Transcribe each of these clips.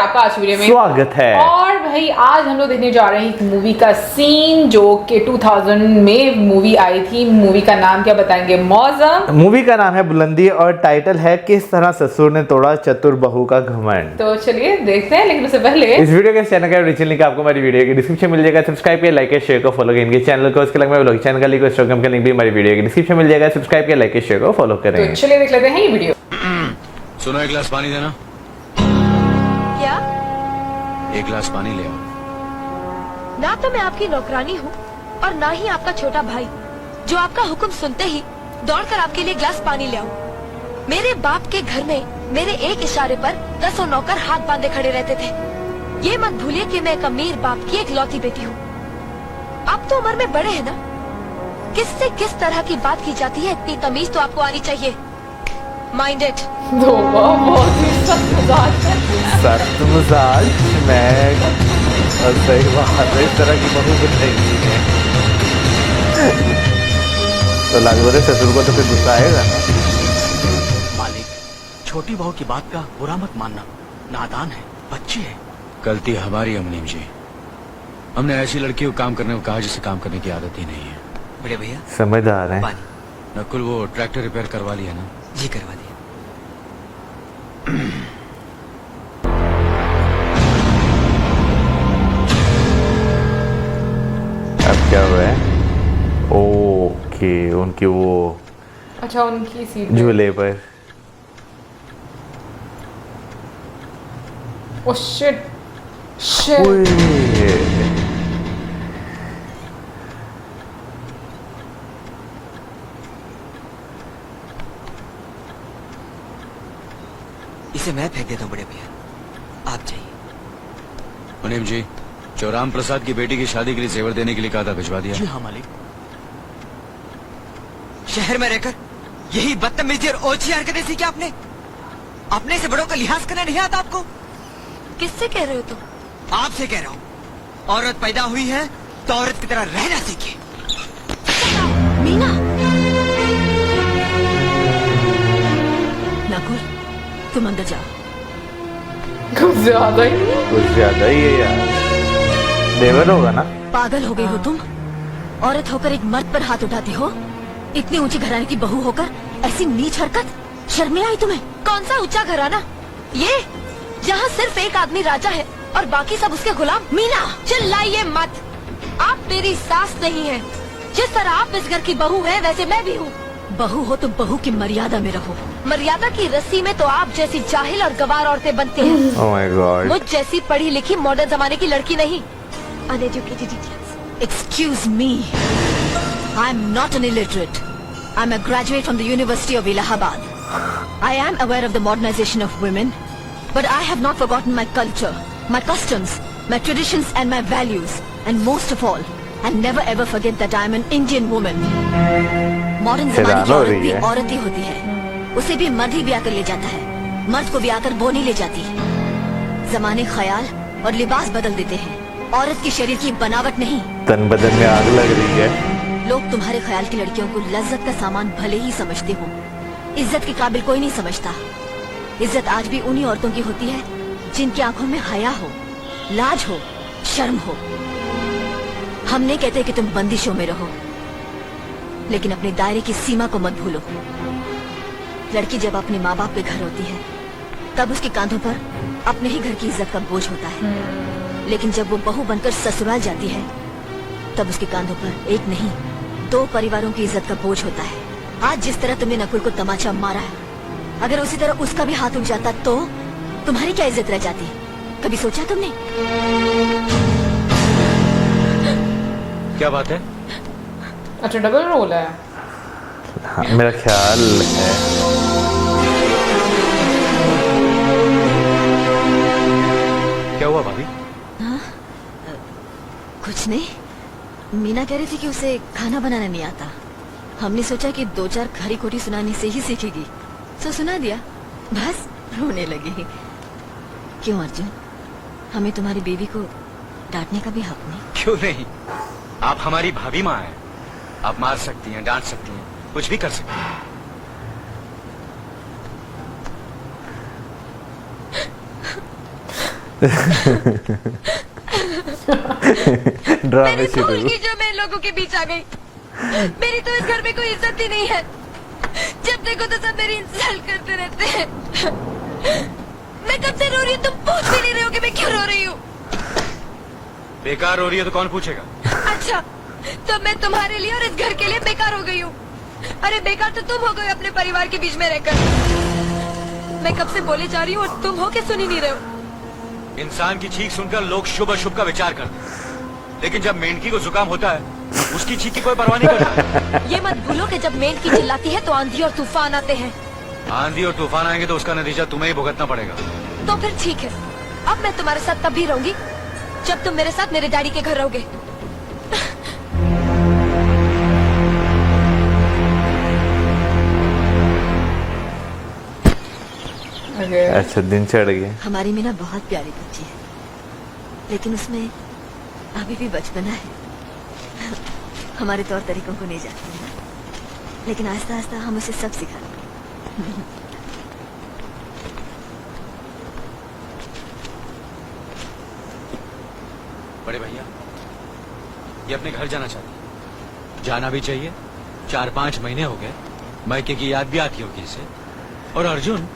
आकाश video में स्वागत है। और भाई आज हम लोग देखने जा रहे हैं एक मूवी का सीन जो कि 2000 में मूवी आई थी। मूवी का नाम क्या बताएंगे? मौसम। मूवी का नाम है बुलंदी और टाइटल है किस तरह ससुर ने तोड़ा चतुर बहू का घमंड। तो चलिए देखते हैं, लेकिन उससे पहले इस वीडियो के चैनल का ओरिजिनल लिंक आपको हमारी वीडियो की डिस्क्रिप्शन मिल जाएगा। सब्सक्राइब किया, लाइक किया, शेयर को फॉलो करें इनके चैनल को। उसके अलावा व्लॉग चैनल का लिंक, इंस्टाग्राम का लिंक भी हमारी वीडियो की डिस्क्रिप्शन मिल जाएगा। सब्सक्राइब किया, लाइक किया, शेयर को फॉलो करें। तो चलिए देख लेते हैं ये वीडियो। सुनो, एक गिलास पानी देना। क्या? एक गिलास पानी ले आओ। ना तो मैं आपकी नौकरानी हूँ और ना ही आपका छोटा भाई जो आपका हुक्म सुनते ही दौड़कर आपके लिए गिलास पानी ले आऊं। मेरे बाप के घर में मेरे एक इशारे पर 10 नौकर हाथ बांधे खड़े रहते थे। ये मत भूलिए कि मैं एक अमीर बाप की एक लौती बेटी हूँ। आप तो उम्र में बड़े हैं ना, किससे किस तरह की बात की जाती है इतनी तमीज तो आपको आनी चाहिए। Mind it. बहुत ही सख्त मजाक है। सख्त मजाक मैं सही बात है, इस तरह की बहू नहीं है तो लागू रे ससुर को तो फिर गुस्सा आएगा ना। मालिक, छोटी बहू की बात का बुरा मत मानना, नादान है, बच्ची है। गलती हमारी है मुनीम जी। हमने ऐसी लड़की को काम करने को कहा जिसे काम करने की आदत ही नहीं है। बड़े भैया समझदार है। पानी। नकुल, वो ट्रैक्टर रिपेयर करवा लिया ना? जी करवा दिया। अब क्या हुआ है? ओके, उनकी वो अच्छा, उनकी सीट झूले पर। Oh shit shit. ओए, इसे मैं फेंक देता हूँ बड़े भैया, आप जाइए। मुनीम जी, जो राम प्रसाद की बेटी की शादी के लिए जेवर देने के लिए कहा था, भिजवा दिया? जी हाँ मालिक। शहर में रहकर यही बदतमीजी और ओछी हरकतें सीखी आपने? अपने से बड़ों का लिहाज करना नहीं आता आपको? किससे कह रहे हो तुम? आपसे कह रहा हूँ। औरत पैदा हुई है तो औरत की तरह रहना सीखे। मीना। नकुल, तुम अंदर जाओ। कुछ ज्यादा ही। कुछ ज्यादा ही है यार। देवर होगा ना? पागल हो गई हो तुम? औरत होकर एक मर्द पर हाथ उठाती हो? इतनी ऊंची घराने की बहू होकर ऐसी नीच हरकत, शर्म नहीं आई तुम्हें? कौन सा ऊंचा घराना ये, जहाँ सिर्फ एक आदमी राजा है और बाकी सब उसके गुलाम? मीना, चिल्लाइए मत। आप मेरी सास नहीं है। जिस तरह आप इस घर की बहू है वैसे मैं भी हूँ। बहू हो तो बहू की मर्यादा में रहो। मर्यादा की रस्सी में तो आप जैसी जाहिल और गवार औरतें बनती हैं। Oh my God. मुझ जैसी पढ़ी लिखी मॉडर्न जमाने की लड़की नहीं। Uneducated idiots. Excuse me. I'm not an illiterate. I'm a graduate from the University of Allahabad. I am aware of the modernization of women, but I have not forgotten my culture, my customs, my traditions and my values. And most of all, I'll never ever forget that I'm an Indian woman. Modern जमाने की औरत भी औरत ही होती है। उसे भी मर्द ही ब्याह कर ले जाता है, मर्द को ब्याह कर वो नहीं ले जाती। जमाने ख्याल और लिबास बदल देते हैं, औरत की शरीर की बनावट नहीं। तन बदन में आग लग रही है। लोग तुम्हारे ख्याल की लड़कियों को लज्जत का सामान भले ही समझते हो, इज्जत के काबिल कोई नहीं समझता। इज्जत आज भी उन्हीं औरतों की होती है जिनकी आंखों में हया हो, लाज हो, शर्म हो। हम नहीं कहते कि तुम बंदिशों में रहो, लेकिन अपने दायरे की सीमा को मत भूलो। लड़की जब अपने माँ बाप के घर होती है तब उसके कांधों पर अपने ही घर की इज्जत का बोझ होता है, लेकिन जब वो बहू बनकर ससुराल जाती है तब उसके कांधों पर एक नहीं 2 परिवारों की इज्जत का बोझ होता है। आज जिस तरह तुमने नकुल को तमाचा मारा है, अगर उसी तरह उसका भी हाथ उठ जाता तो तुम्हारी क्या इज्जत रह जाती? कभी सोचा तुमने? क्या बात है? अच्छा, डबल रोल है। हाँ, मेरा ख्याल है। क्या हुआ भाभी? कुछ नहीं, मीना कह रही थी कि उसे खाना बनाना नहीं आता। हमने सोचा कि 2-4 खरी खोटी सुनाने से ही सीखेगी, तो सुना दिया, बस रोने लगी। क्यों अर्जुन, हमें तुम्हारी बीवी को डांटने का भी हक नहीं? क्यों नहीं, आप हमारी भाभी माँ हैं। आप मार सकती हैं, डांट सकती हैं, कुछ भी कर सकती हैं। ड्रामे मेरी भूल शुरू। की जो मैं लोगों के बीच आ गई। मेरी तो इस घर में कोई इज्जत ही नहीं है। जब देखो तो सब मेरी इंसल्ट करते रहते हैं। मैं कब से रो रही हूँ, तुम पूछ भी नहीं रहे हो कि मैं क्यों रो रही हूँ। बेकार हो रही है तो कौन पूछेगा? अच्छा, तो मैं तुम्हारे लिए और इस घर के लिए बेकार हो गई हूँ। अरे बेकार तो तुम हो गए अपने परिवार के बीच में रहकर। मैं कब से बोले जा रही हूँ और तुम हो के सुन ही नहीं रहे हो। इंसान की चीख सुनकर लोग शुभ अशुभ का विचार करते हैं, लेकिन जब मेंढकी को जुकाम होता है उसकी चीख की कोई परवाह नहीं करता। ये मत भूलो कि जब मेंढकी चिल्लाती है तो आंधी और तूफान आते हैं। आंधी और तूफान आएंगे तो उसका नतीजा तुम्हें ही भुगतना पड़ेगा। तो फिर ठीक है, अब मैं तुम्हारे साथ तब भी रहूंगी जब तुम मेरे साथ मेरे डैडी के घर रहोगे। Okay. अच्छा दिन चढ़ गया। हमारी मीना बहुत प्यारी बच्ची है, लेकिन उसमें अभी भी बचपना है। हमारे तौर तरीकों को नहीं जानती है, लेकिन आहिस्ता आहिस्ता हम उसे सब सिखा देंगे। बड़े भैया, ये अपने घर जाना चाहती है। जाना भी चाहिए। 4-5 महीने हो गए, मायके की याद भी आती होगी इसे। और अर्जुन,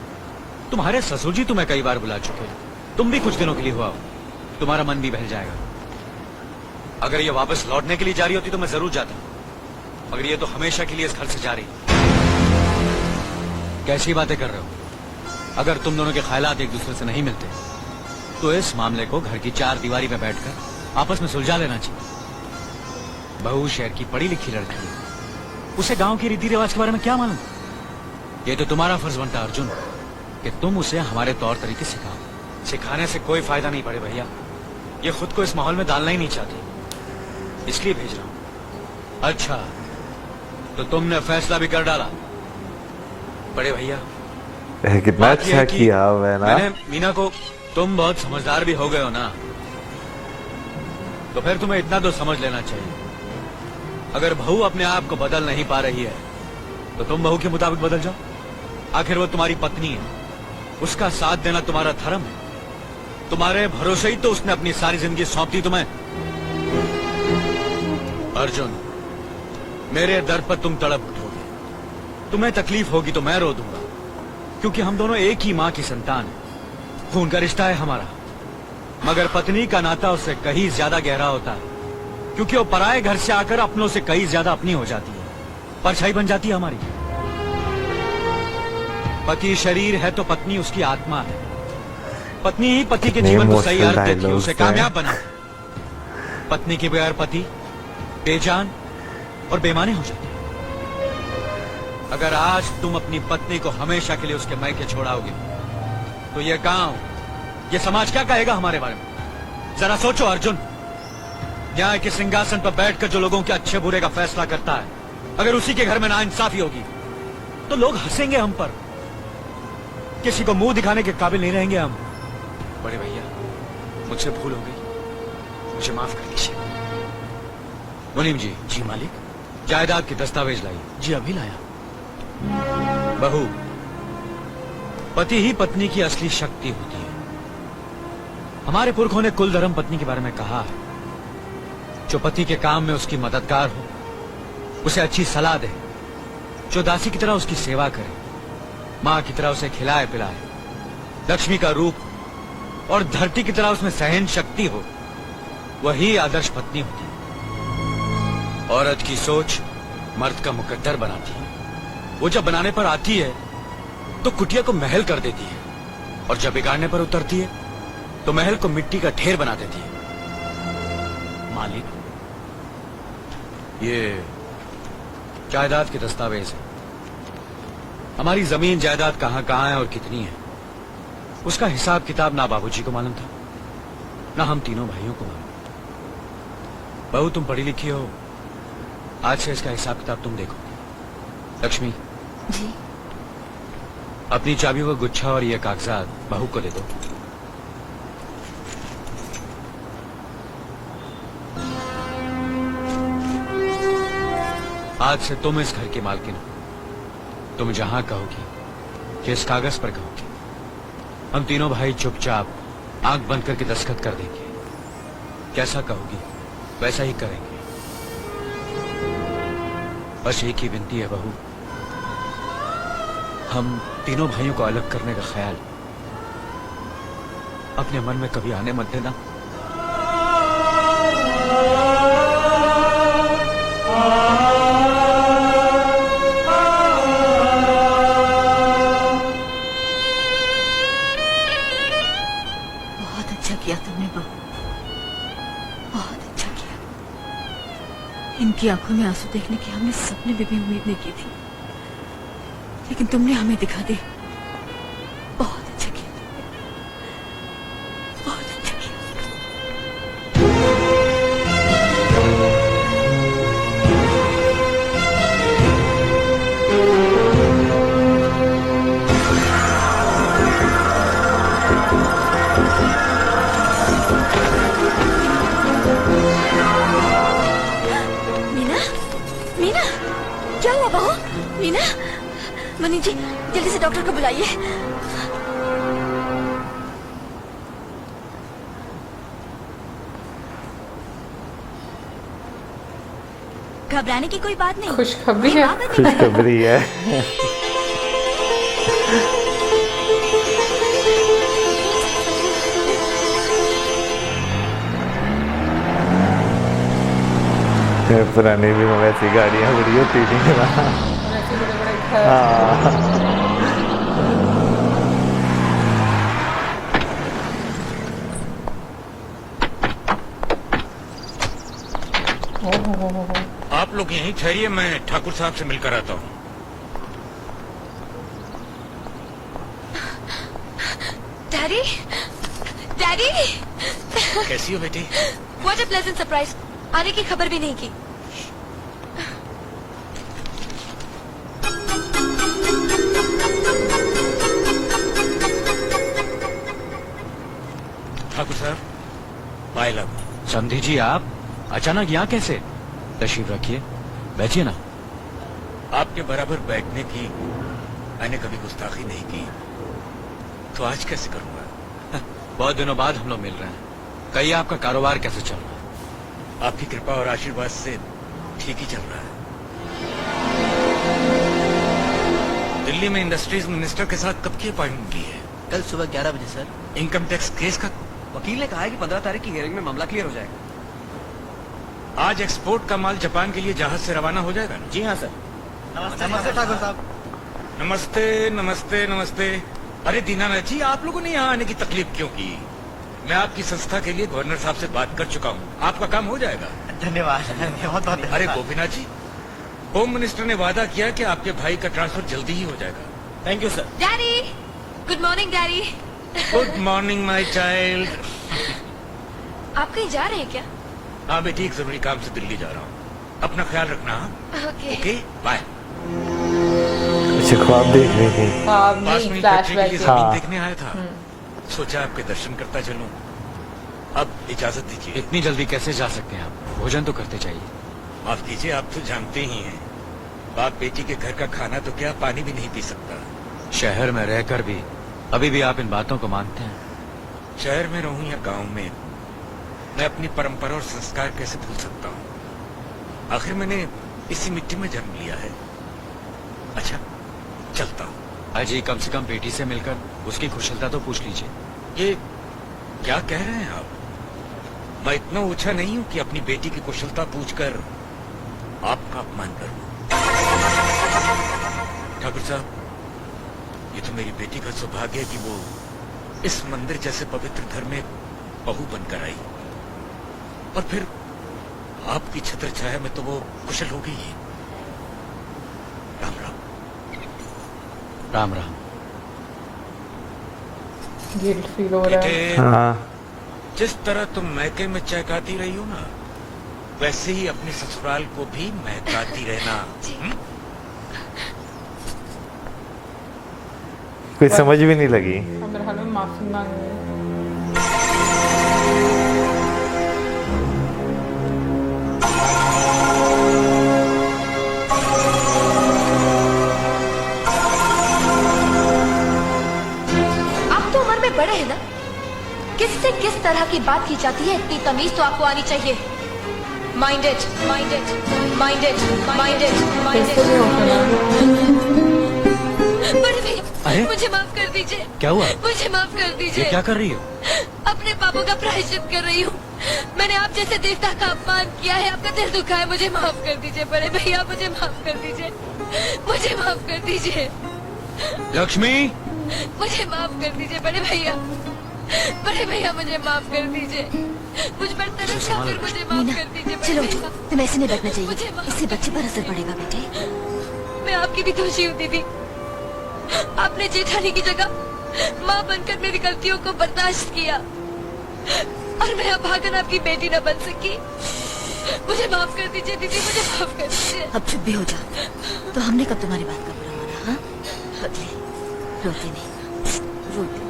तुम्हारे ससुर जी तुम्हें कई बार बुला चुके हैं। तुम भी कुछ दिनों के लिए हुआ हो, तुम्हारा मन भी बहल जाएगा। अगर ये वापस लौटने के लिए जा रही होती तो मैं जरूर जाता, मगर ये तो हमेशा के लिए इस घर से जा रही। कैसी बातें कर रहे हो? अगर तुम दोनों के ख्यालात एक दूसरे से नहीं मिलते तो इस मामले को घर की 4 दीवारी में बैठकर आपस में सुलझा लेना चाहिए। बहू शहर की पढ़ी लिखी लड़की है, उसे गांव के रीति रिवाज के बारे में क्या मालूम? ये तो तुम्हारा फर्ज बनता है अर्जुन कि तुम उसे हमारे तौर तरीके सिखाओ। सिखाने से कोई फायदा नहीं पड़े भैया, ये खुद को इस माहौल में डालना ही नहीं चाहती, इसलिए भेज रहा हूं। अच्छा, तो तुमने फैसला भी कर डाला बड़े भैया। कितना बात यह अच्छा है कि किया हुआ है ना। मैंने मीना को, तुम बहुत समझदार भी हो गए हो ना, तो फिर तुम्हें इतना तो समझ लेना चाहिए, अगर बहू अपने आप को बदल नहीं पा रही है तो तुम बहू के मुताबिक बदल जाओ। आखिर वो तुम्हारी पत्नी है, उसका साथ देना तुम्हारा धर्म है। तुम्हारे भरोसे ही तो उसने अपनी सारी जिंदगी सौंप दी तुम्हें। अर्जुन, मेरे दर पर तुम तड़प उठोगे, तुम्हें तकलीफ होगी तो मैं रो दूंगा, क्योंकि हम दोनों एक ही माँ की संतान हैं। खून का रिश्ता है हमारा, मगर पत्नी का नाता उससे कहीं ज्यादा गहरा होता है, क्योंकि वो पराये घर से आकर अपनों से कहीं ज्यादा अपनी हो जाती है, परछाई बन जाती है हमारी। पति शरीर है तो पत्नी उसकी आत्मा है। पत्नी ही पति के जीवन को सही अर्थ देती है, उसे कामयाब बनाती। पत्नी के बगैर पति बेजान और बेमाने हो जाते हैं। अगर आज तुम अपनी पत्नी को हमेशा के लिए उसके मायके छोड़ाओगे तो ये गांव, ये समाज क्या कहेगा हमारे बारे में? जरा सोचो अर्जुन, न्याय के सिंहासन पर बैठकर जो लोगों के अच्छे बुरे का फैसला करता है, अगर उसी के घर में नाइंसाफी होगी तो लोग हंसेंगे हम पर, किसी को मुंह दिखाने के काबिल नहीं रहेंगे हम। बड़े भैया, मुझसे भूल हो गई, मुझे माफ कर दीजिए। मुनीम जी। जी मालिक। जायदाद के दस्तावेज लाइए। जी अभी लाया। बहू, पति ही पत्नी की असली शक्ति होती है। हमारे पुरखों ने कुल धर्म पत्नी के बारे में कहा है, जो पति के काम में उसकी मददगार हो, उसे अच्छी सलाह दे, जो दासी की तरह उसकी सेवा करे, माँ की तरह उसे खिलाए पिलाए, लक्ष्मी का रूप और धरती की तरह उसमें सहन शक्ति हो, वही आदर्श पत्नी होती है। औरत की सोच मर्द का मुकद्दर बनाती है। वो जब बनाने पर आती है तो कुटिया को महल कर देती है, और जब बिगाड़ने पर उतरती है तो महल को मिट्टी का ढेर बना देती है। मालिक, ये जायदाद के दस्तावेज है। हमारी जमीन जायदाद कहां कहां है और कितनी है, उसका हिसाब किताब ना बाबूजी को मालूम था, ना हम तीनों भाइयों को मालूम। बहू, तुम पढ़ी लिखी हो, आज से इसका हिसाब किताब तुम देखो। लक्ष्मी जी। अपनी चाबियों का गुच्छा और ये कागजात बहू को दे दो। आज से तुम इस घर की मालकिन हो। तुम जहां कहोगी, जिस कागज पर कहोगी, हम तीनों भाई चुपचाप आंख बंद करके दस्तखत कर देंगे। कैसा कहोगी वैसा ही करेंगे। बस एक ही विनती है बहू, हम तीनों भाइयों को अलग करने का ख्याल अपने मन में कभी आने मत देना। बहुत अच्छा किया तुमने बहू, बहुत अच्छा किया। इनकी आंखों में आंसू देखने की हमने सपने में भी उम्मीद नहीं की थी, लेकिन तुमने हमें दिखा दी। बहुत अच्छा किया तुमने, बहुत अच्छा किया। मीना, मीना, क्या हुआ बहू? मीना, मनी जी जल्दी से डॉक्टर को बुलाइए। घबराने की कोई बात नहीं। खुशखबरी है। खुशखबरी है। पुरानी भी में वैसी गाड़ियाँ बड़ी होती थी ना। ऐसे बड़े-बड़े घर। हाँ। आप लोग यहीं ठहरिए, मैं ठाकुर साहब से मिलकर आता हूँ। डैडी, डैडी, कैसी हो बेटी? What a pleasant surprise. आने की खबर भी नहीं की। ठाकुर साहब, माय लव। समधी जी आप अचानक यहाँ कैसे? तशरीफ रखिए, बैठिए ना। आपके बराबर बैठने की मैंने कभी गुस्ताखी नहीं की, तो आज कैसे करूंगा? बहुत दिनों बाद हम लोग मिल रहे हैं। कहिए आपका कारोबार कैसे चल रहा है? आपकी कृपा और आशीर्वाद से ठीक ही चल रहा है। दिल्ली में इंडस्ट्रीज मिनिस्टर के साथ कब की अपॉइंटमेंट ली है? कल सुबह 11 बजे सर। इनकम टैक्स केस का वकील ने कहा है कि 15 तारीख की हियरिंग में मामला क्लियर हो जाएगा। आज एक्सपोर्ट का माल जापान के लिए जहाज से रवाना हो जाएगा ना? जी हाँ सर। नमस्ते ठाकुर साहब। नमस्ते नमस्ते नमस्ते। अरे दीनानाथ जी, आप लोगों ने यहाँ आने की तकलीफ क्यों की? मैं आपकी संस्था के लिए गवर्नर साहब से बात कर चुका हूँ, आपका काम हो जाएगा। धन्यवाद, बहुत बहुत। अरे गोपीनाथ जी, होम मिनिस्टर ने वादा किया कि आपके भाई का ट्रांसफर जल्दी ही हो जाएगा। Thank you sir. Daddy, good morning daddy. Good morning my child. आप कहीं जा रहे हैं क्या? हाँ बेटी, एक जरूरी काम से दिल्ली जा रहा हूँ, अपना ख्याल रखना। ओके। Okay bye. अच्छा, ख्वाब देख रही थी। ख्वाब पास नहीं, में फैक्ट्री के लिए फ्लैशबैक। हाँ। जमीन देखने आया था, सोचा आपके दर्शन करता चलूं। अब इजाजत दीजिए। इतनी जल्दी कैसे जा सकते हैं आप? भोजन तो करते चाहिए। माफ कीजिए, आप तो जानते ही हैं, बाप बेटी के घर का खाना तो क्या, पानी भी नहीं पी सकता। शहर में रहकर भी अभी भी आप इन बातों को मानते हैं? शहर में रहूं या गांव में, मैं अपनी परंपरा और संस्कार कैसे भूल सकता हूँ? आखिर मैंने इसी मिट्टी में जन्म लिया है। अच्छा, चलता हूँ। अजी, कम से कम बेटी से मिलकर उसकी कुशलता तो पूछ लीजिए। ये क्या कह रहे हैं आप? मैं इतना ऊंचा नहीं हूं कि अपनी बेटी की कुशलता पूछकर आपका अपमान करूं। ठाकुर साहब, ये तो मेरी बेटी का सौभाग्य है कि वो इस मंदिर जैसे पवित्र घर में बहू बनकर आई, और फिर आपकी छत्र छाया में तो वो कुशल हो गई है। राम राम। राम राम। गिल्ट फील हो रहा है। बेटे, हाँ। जिस तरह तुम मैके में चहकाती रही हो ना, वैसे ही अपने ससुराल को भी महकाती रहना। कुछ समझ भी नहीं लगी। मेरे हाल में माफी मांग रही हूँ। आप तो उम्र में बड़े हैं ना, किसी की बात की जाती है, इतनी तमीज तो आपको आनी चाहिए। Mind it, mind it, mind it, mind it, mind कैसे भी होता है। इट। बड़े अरे? भैया मुझे माफ कर दीजिए। क्या हुआ? मुझे माफ कर ये दीजिए। क्या कर रही हो? अपने पापों का प्रायश्चित कर रही हूँ। मैंने आप जैसे देवता का अपमान किया है, आपका दिल दुखा है, मुझे माफ कर दीजिए बड़े भैया, मुझे माफ कर दीजिए, मुझे माफ कर दीजिए, लक्ष्मी, मुझे माफ कर दीजिए बड़े भैया, बड़े भैया मुझे माफ कर दीजिए, मुझ पर तरस खाकर मुझे माफ कर दीजिए। चलो तुम्हें ऐसे नहीं बैठना चाहिए, इससे बच्चे पर असर पड़ेगा बेटे। मैं आपकी भी दोषी हूँ दीदी, आपने जेठानी की जगह माँ बनकर मेरी गलतियों को बर्दाश्त किया और मैं अभागन आपकी बेटी न बन सकी। मुझे माफ कर दीजिए दीदी, मुझे माफ कर दीजिए। अब चुप भी हो जा। तो हमने कब तुम्हारी बात का बुरा माना? हाँ, रोती नहीं, रोती।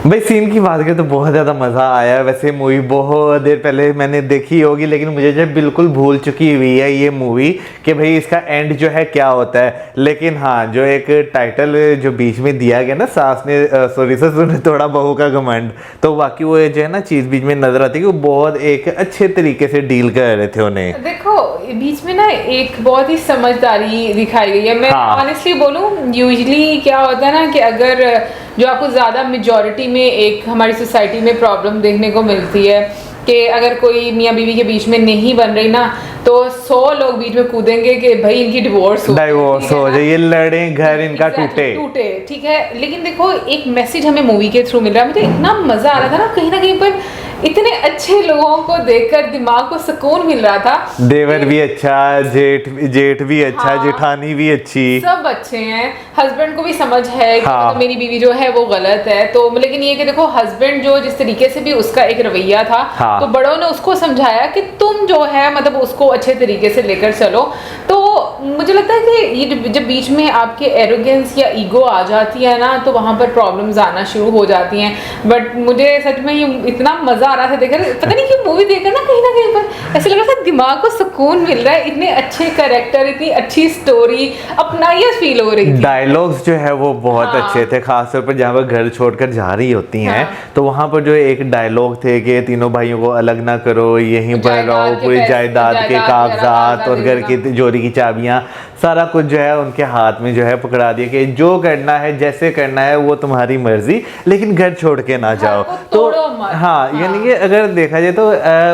भाई सीन की बात करें तो बहुत ज़्यादा मज़ा आया। वैसे मूवी बहुत देर पहले मैंने देखी होगी, लेकिन मुझे जो बिल्कुल भूल चुकी हुई है ये मूवी कि भाई इसका एंड जो है क्या होता है। लेकिन हाँ, जो एक टाइटल जो बीच में दिया गया ना, सास ने सॉरी ससुर ने थोड़ा बहू का घमंड, तो बाकी वो जो है ना चीज़ बीच में नजर आती है कि वो बहुत एक अच्छे तरीके से डील कर रहे थे उन्हें। देखो बीच में ना एक बहुत ही समझदारी दिखाई गई है। मैं ऑनेस्टली बोलूं, यूजुअली क्या होता है ना कि अगर जो आपको ज़्यादा मेजॉरिटी में एक हमारी सोसाइटी में प्रॉब्लम देखने को मिलती है कि अगर कोई मियाँ बीवी के बीच में नहीं बन रही ना, तो 100 लोग बीच में कूदेंगे कि भाई इनकी डिवोर्स हो जाए, ये लड़े, घर इनका टूटे। ठीक है, लेकिन देखो एक मैसेज हमें मूवी के थ्रू मिल रहा है। मुझे इतना मजा आ रहा था ना, कहीं ना कहीं पर इतने अच्छे लोगों को देखकर दिमाग को सुकून मिल रहा था। देवर भी अच्छा, जेठ भी अच्छा, हाँ, जेठानी भी अच्छी, सब अच्छे हैं। हस्बैंड को भी समझ है कि तो मेरी बीवी जो है वो गलत है, तो लेकिन ये कि देखो हस्बैंड जो जिस तरीके से भी उसका एक रवैया था, तो बड़ों ने उसको समझाया कि तुम जो है मतलब उसको अच्छे तरीके से लेकर चलो। तो मुझे लगता है कि ये जब बीच में आपके एरोगेंस या ईगो आ जाती है ना, तो वहां पर प्रॉब्लम्स आना शुरू हो जाती हैं। बट मुझे सच में ये इतना मजा आ रहा था देखकर, पता नहीं क्यों मूवी देखकर ना कहीं पर ऐसे लग रहा था दिमाग को सुकून मिल रहा है। इतने अच्छे कैरेक्टर, इतनी अच्छी स्टोरी, अपनाइयत फील हो रही थी। डायलॉग्स जो है वो बहुत अच्छे थे, खासतौर पर जहाँ पर घर छोड़कर जा रही होती हैं, तो वहाँ पर जो एक डायलॉग थे कि तीनों भाइयों को अलग ना करो, यहीं पर रहो, पूरी जायदाद के कागजात और घर की तिजोरी की चाबियाँ, सारा कुछ जो है उनके हाथ में जो है पकड़ा दिया कि जो करना है जैसे करना है वो तुम्हारी मर्जी, लेकिन घर छोड़ के ना जाओ। तो हाँ, यानी कि अगर देखा जाए तो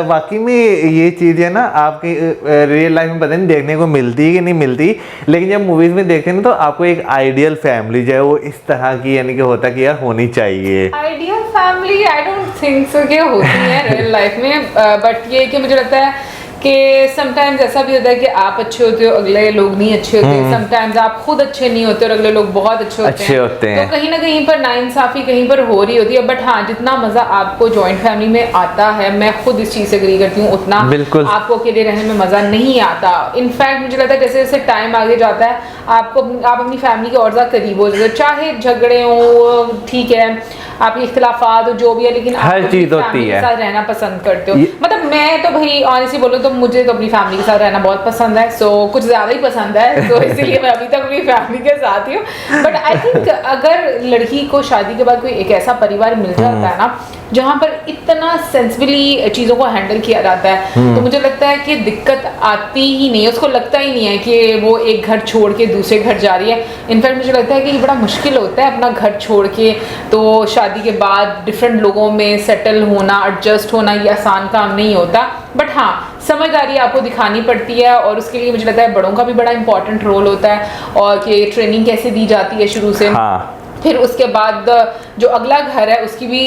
वाकई में ये चीज़ें ना आपकी रियल लाइफ में पता नहीं देखने को मिलती कि नहीं मिलती, लेकिन जब मूवीज में देखते हैं तो आपको एक आइडियल फैमिली जो है वो इस तरह की यानी कि होता कि यार होनी चाहिए। Ideal family I don't think so कि होती है रियल लाइफ में, बट ये कि मुझे लगता है कि समटाइम्स ऐसा भी होता है कि आप अच्छे होते हो, अगले लोग नहीं अच्छे होते। समटाइम्स आप खुद अच्छे नहीं होते और अगले लोग बहुत अच्छे होते हैं। तो कहीं ना कहीं पर नाइंसाफी कहीं पर हो रही होती है। बट हाँ, जितना मजा आपको जॉइंट फैमिली में आता है, मैं खुद इस चीज से एग्री करती हूँ, उतना आपको अकेले रहने में मजा नहीं आता। इनफैक्ट मुझे लगता है जैसे जैसे टाइम आगे जाता है आप अपनी फैमिली के और ज्यादा करीब हो जाते हो, चाहे झगड़े हो, ठीक है, आपके इख्तिलाफात हो, जो भी है, लेकिन हर चीज होती है, साथ रहना पसंद करते हो। मतलब मैं तो भाई ऑनेस्टली बोलूं तो मुझे तो अपनी फैमिली के साथ रहना बहुत पसंद है, सो कुछ ज्यादा ही पसंद है, तो इसीलिए मैं अभी तक अपनी फैमिली के साथ ही हूँ। बट आई थिंक अगर लड़की को शादी के बाद कोई एक ऐसा परिवार मिल जाता है ना जहाँ पर इतना सेंसिबली चीज़ों को हैंडल किया जाता है, तो मुझे लगता है कि दिक्कत आती ही नहीं है, उसको लगता ही नहीं है कि वो एक घर छोड़ के दूसरे घर जा रही है। इनफैक्ट मुझे लगता है कि ये बड़ा मुश्किल होता है अपना घर छोड़ के, तो शादी के बाद डिफरेंट लोगों में सेटल होना, एडजस्ट होना, ये आसान काम नहीं होता। बट हाँ, समझदारी आपको दिखानी पड़ती है और उसके लिए मुझे लगता है बड़ों का भी बड़ा इंपॉर्टेंट रोल होता है, और कि ट्रेनिंग कैसे दी जाती है शुरू से। हाँ। फिर उसके बाद जो अगला घर है उसकी भी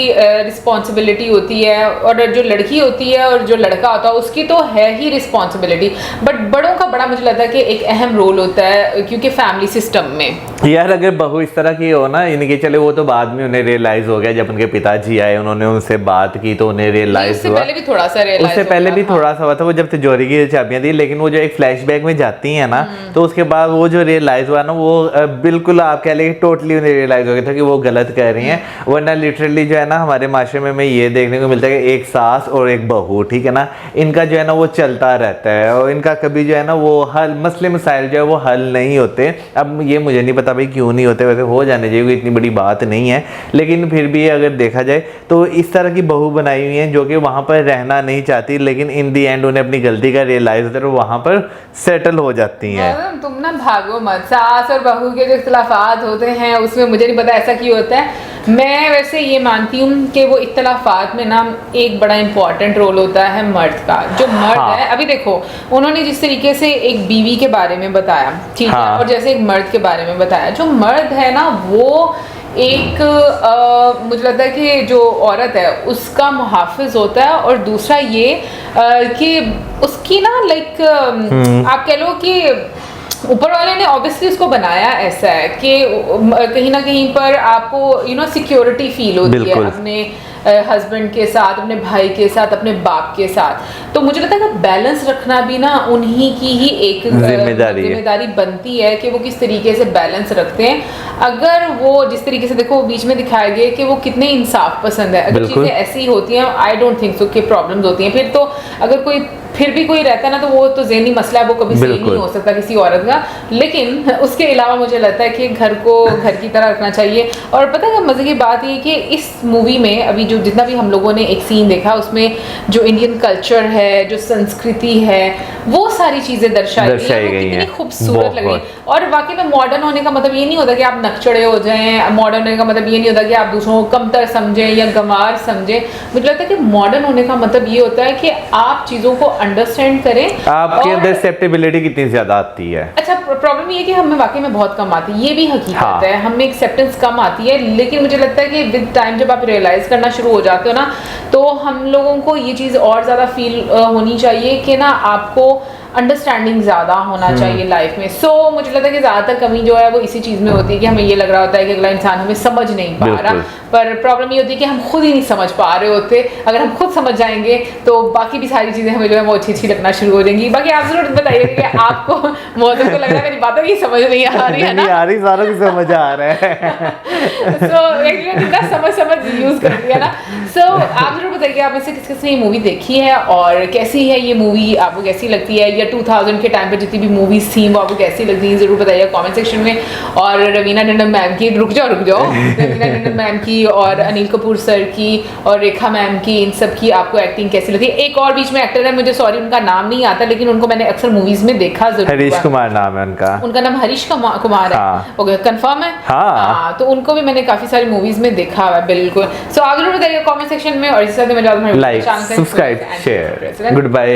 रिस्पॉन्सिबिलिटी होती है, और जो लड़की होती है और जो लड़का होता है उसकी तो है ही रिस्पॉन्सिबिलिटी, बट बड़ों का बड़ा मुझे लगता है कि एक अहम रोल होता है, क्योंकि फैमिली सिस्टम में यार अगर बहू इस तरह की हो ना, यानी कि चले वो तो बाद में उन्हें रियलाइज हो गया, जब उनके पिताजी आए उन्होंने उनसे बात की तो उन्हें रियलाइज हुआ। पहले भी थोड़ा सा रियलाइज, उससे पहले भी थोड़ा सा हुआ था, वो जब तिजोरी की चाबियां दी, लेकिन वो जो एक फ्लैशबैक में जाती है ना, तो उसके बाद वो जो रियलाइज हुआ ना, वो बिल्कुल आप कह लेंगे टोटली उन्हें रियलाइज हो गया था कि वो गलत कर रही हैं। वरना लिटरली जो है ना हमारे माशरे में ये देखने को मिलता है कि एक सास और एक बहू, ठीक है ना, इनका जो है ना वो चलता रहता है और इनका कभी जो है ना वो हल मसले मसाइल जो है वो हल नहीं होते। अब ये मुझे नहीं पता भाई क्यों नहीं होते, वैसे हो जाने चाहिए, इतनी बड़ी बात नहीं है, लेकिन फिर भी अगर देखा जाए तो इस तरह की बहू बनाई हुई है जो कि वहाँ पर रहना नहीं चाहती, लेकिन इन दी एंड उन्हें अपनी गलती का रियलाइज होता है और वहाँ पर सेटल हो जाती हैं। तुम ना भागो मत, सास और बहू के जो इख्तलाफात होते हैं उसमें मुझे नहीं पता ऐसा क्यों होता है। मैं वैसे ये मानती हूँ कि वो इख्तलाफात में ना एक बड़ा इंपॉर्टेंट रोल होता है मर्द का। जो मर्द है, अभी देखो उन्होंने जिस तरीके से एक बीवी के बारे में बताया, ठीक है, और जैसे एक मर्द के बारे में बताया, जो मर्द है ना वो एक मुझे लगता है कि जो औरत है उसका मुहाफिज होता है, और दूसरा ये कि उसकी ना लाइक आप कह लो कि ऊपर वाले ने ऑब्वियसली उसको बनाया ऐसा है कि कहीं ना कहीं पर आपको सिक्योरिटी फील होती है अपने हस्बैंड के साथ, अपने भाई के साथ, अपने बाप के साथ। तो मुझे लगता है कि बैलेंस रखना भी ना उन्हीं की ही एक जिम्मेदारी बनती है कि वो किस तरीके से बैलेंस रखते हैं। अगर वो जिस तरीके से देखो बीच में दिखाया गया कि वो कितने इंसाफ पसंद है, अगर चीज़ें ऐसी होती हैं आई डोंट थिंक सो कि प्रॉब्लम्स होती हैं। फिर तो अगर कोई फिर भी कोई रहता है ना तो वो तो ज़हनी मसला है, वो कभी सही नहीं हो सकता किसी औरत का। लेकिन उसके अलावा मुझे लगता है कि घर को घर की तरह रखना चाहिए। और पता है मज़े की बात ये कि इस मूवी में अभी जो जितना भी हम लोगों ने एक सीन देखा उसमें जो इंडियन कल्चर है, जो संस्कृति है, वो सारी चीज़ें दर्शाई गई हैं, कितनी खूबसूरत लगी। और वाकई में मॉडर्न होने का मतलब ये नहीं होता कि आप नकचड़े हो जाएं, मॉडर्न होने का मतलब ये नहीं होता कि आप दूसरों को कमतर समझें या गंवार समझें। मुझे लगता है कि मॉडर्न होने का मतलब ये होता है कि आप चीज़ों को अंडरस्टैंड करें। आपके अंदर एक्सेप्टेबिलिटी कितनी ज्यादा आती है। अच्छा, प्रॉब्लम ये कि हमें वाकई में बहुत कम आती है, ये भी हकीकत है, हमें एक्सेप्टेंस कम आती है। लेकिन मुझे लगता है कि विद टाइम जब आप रियलाइज करना शुरू हो जाते हो ना, तो हम लोगों को ये चीज़ और ज़्यादा फील होनी चाहिए कि ना आपको अंडरस्टैंडिंग ज़्यादा होना चाहिए लाइफ में। सो मुझे लगता है कि ज़्यादातर कमी जो है वो इसी चीज़ में होती है कि हमें ये लग रहा होता है कि अगला इंसान हमें समझ नहीं पा रहा, पर प्रॉब्लम ये होती है कि हम खुद ही नहीं समझ पा रहे होते। अगर हम खुद समझ जाएंगे तो बाकी भी सारी चीज़ें हमें जो है वो अच्छी लगना शुरू हो जाएंगी। बाकी आप जरूर बताइएगा कि आपको मौसम को लग रहा है मेरी बातों की समझ नहीं आ रही है ना? नहीं आ रही, सारों की समझ आ रहा है। सो इतना समझ यूज़ कर दिया ना। सो आप जरूर बताइए आप में से किस किसने ये मूवी देखी है और कैसी है ये मूवी, आपको कैसी लगती है, या 2000 के टाइम पे जितनी भी मूवीज थी वो आपको कैसी लगती है जरूर बताइए कमेंट सेक्शन में। और रवीना टंडन मैम की रुक जाओ रवीना टंडन मैम की और अनिल कपूर सर की और रेखा मैम की, इन सब की आपको एक्टिंग कैसी लगती है। एक और बीच में एक्टर है, मुझे सॉरी उनका नाम नहीं आता, लेकिन उनको मैंने अक्सर मूवीज में देखा जरूर। हरीश कुमार नाम है उनका नाम हरीश कुमार है। ओके, कंफर्म है? हाँ, तो उनको भी मैंने काफी सारी मूवीज में देखा हुआ है। बिल्कुल। सो आप जरूर बताइए कमेंट सेक्शन में, और इस साथ में like, subscribe, share. Good bye.